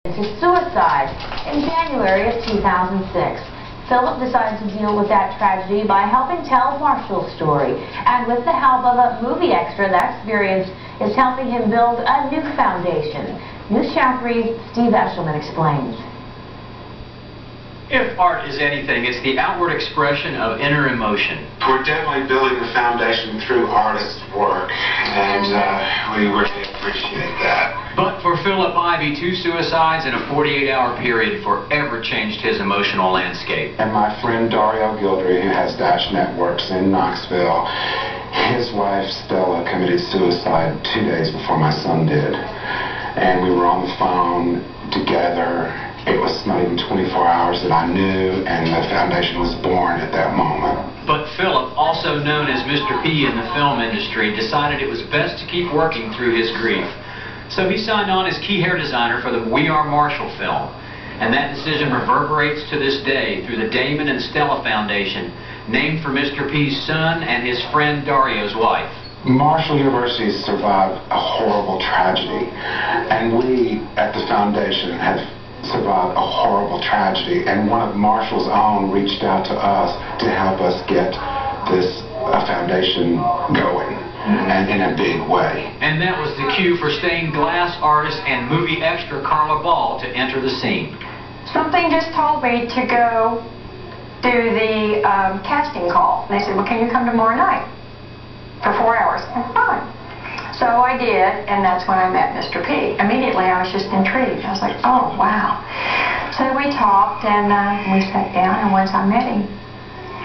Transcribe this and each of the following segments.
to suicide in January of 2006. Philip decided to deal with that tragedy by helping tell Marshall's story. And with the help of a movie extra, that experience is helping him build a new foundation. News Channel 3's Steve Eshelman explains. If art is anything, it's the outward expression of inner emotion. We're definitely building the foundation through artists' work, and we really appreciate that. But for Philip Ivey, 2 suicides in a 48-hour period forever changed his emotional landscape. And my friend Dario Gildry, who has Dash Networks in Knoxville, his wife Stella committed suicide 2 days before my son did. And we were on the phone together. It was not even 24 hours that I knew, and the foundation was born at that moment. But Philip, also known as Mr. P in the film industry, decided it was best to keep working through his grief. So he signed on as key hair designer for the We Are Marshall film. And that decision reverberates to this day through the Damon and Stella Foundation, named for Mr. P's son and his friend Dario's wife. Marshall University survived a horrible tragedy, and we at the foundation have survived a horrible tragedy, and one of Marshall's own reached out to us to help us get this foundation going, and in a big way. And that was the cue for stained glass artist and movie extra Carla Ball to enter the scene. Something just told me to go do the casting call. They said, well, can you come tomorrow night for 4 hours? I'm fine. So I did, and that's when I met Mr. P. Immediately, I was just intrigued. I was like, oh, wow. So we talked, and we sat down, and once I met him,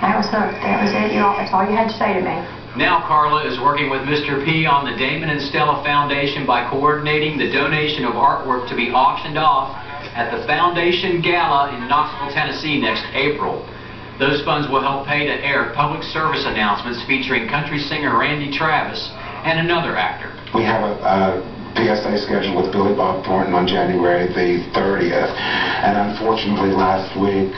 I was hooked. That was it. That's all you had to say to me. Now Carla is working with Mr. P on the Damon and Stella Foundation by coordinating the donation of artwork to be auctioned off at the Foundation Gala in Knoxville, Tennessee next April. Those funds will help pay to air public service announcements featuring country singer Randy Travis and another actor. We have a PSA scheduled with Billy Bob Thornton on January the 30th, and unfortunately last week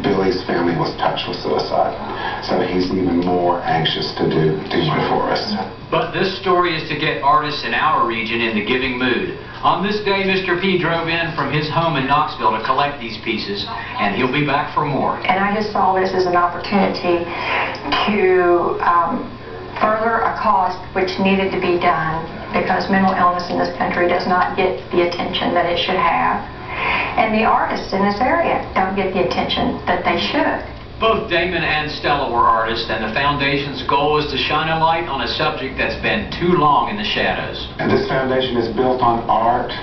Billy's family was touched with suicide, so he's even more anxious to do one for us. But this story is to get artists in our region in the giving mood. On this day, Mr. P drove in from his home in Knoxville to collect these pieces, and he'll be back for more. And I just saw this as an opportunity to further a cause which needed to be done, because mental illness in this country does not get the attention that it should have, and the artists in this area don't get the attention that they should. Both Damon and Stella were artists, and the foundation's goal is to shine a light on a subject that's been too long in the shadows. And this foundation is built on art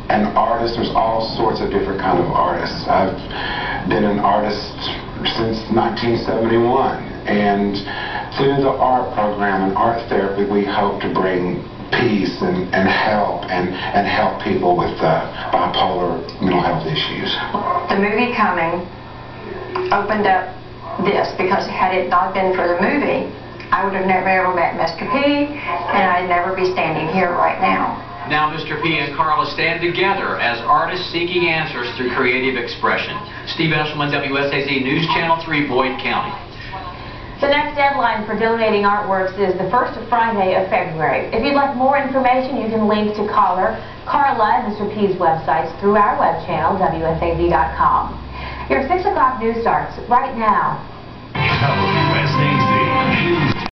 and artists. There's all sorts of different kind of artists. I've been an artist since 1971, and through the art program and art therapy, we hope to bring peace and help and help people with bipolar mental health issues. The movie coming opened up this, because had it not been for the movie, I would have never ever met Mr. P, and I'd never be standing here right now. Now Mr. P and Carla stand together as artists seeking answers through creative expression. Steve Eshelman, WSAZ News Channel 3, Boyd County. The next deadline for donating artworks is the first Friday of February. If you'd like more information, you can link to Carla and Mr. P's websites through our web channel, WSAZ.com. Your 6 o'clock news starts right now. WSAZ News.